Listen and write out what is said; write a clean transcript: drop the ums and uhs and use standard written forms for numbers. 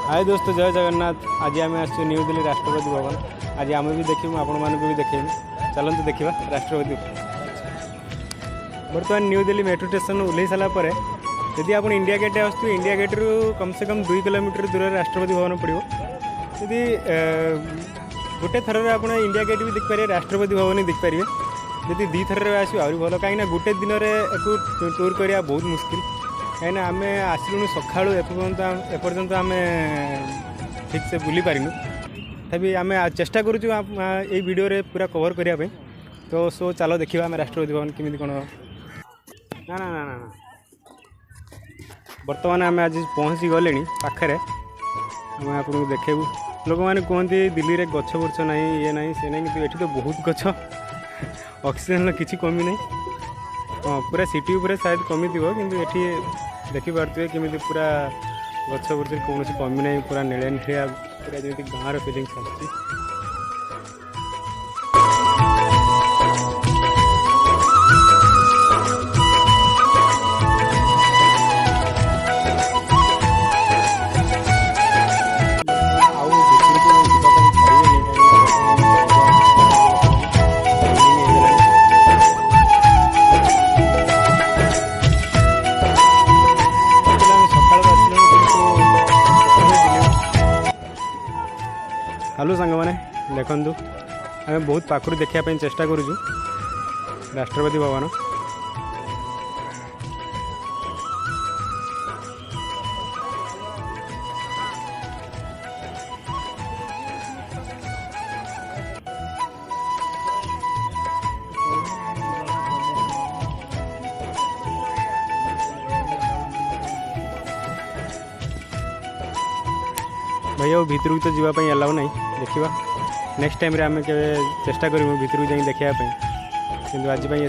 हाय दोस्त जय जगन्नाथ। आज आम आस न्यू दिल्ली राष्ट्रपति भवन। आज आम भी देखू आपण मानक भी देखेबी। चलते देखा राष्ट्रपति। बर्तमान न्यू दिल्ली मेट्रो स्टेशन ओह्ल सारापर यदि आप इंडिया गेट आसु इंडिया गेट रु कम से कम 2 किलोमीटर दूर राष्ट्रपति भवन पड़ो। यदि गोटे थर आप इंडिया गेट भी देखिपारे राष्ट्रपति भवन ही देखिपारे। यदि 2 थर आसो आहरी भल कहीं गोटे दिन में टूर करवा बहुत मुस्किल। कहीं आम आसलुँ सका एपर्तंत आम ठीक से बुली पारिनु। तभी आम चेष्टा करुँ ये वीडियो रे पूरा कवर करने। तो सो चलो देखा आम राष्ट्रपति भवन केमी कौन ना ना ना ना बर्तमान आम आज पहुँची गले पाखे। आम आपको देखेबू। लोक मैंने कहते दिल्ली में गछ बुर्छ ना ये ना से ना कि ये तो बहुत गछ ऑक्सीजन किसी कमी ना। हाँ पूरा सिटी उपरे शायद कमी थी कि देखिपे केमी पूरा गछ बुर्च कौन कमी ना। पूरा नीलिया नीलिया पूरा जमी गाँव फिलिंग्स आस। हेलो सांग मैंने देखु आम बहुत पाखु देखापी चेष्टा करुँ राष्ट्रपति भवन। भैया भितर तो जीवाई अलाउ ना। देखा नेक्स्ट टाइम आम के चेष्टा करूँ भितर को जाए देखापी। कि आज ये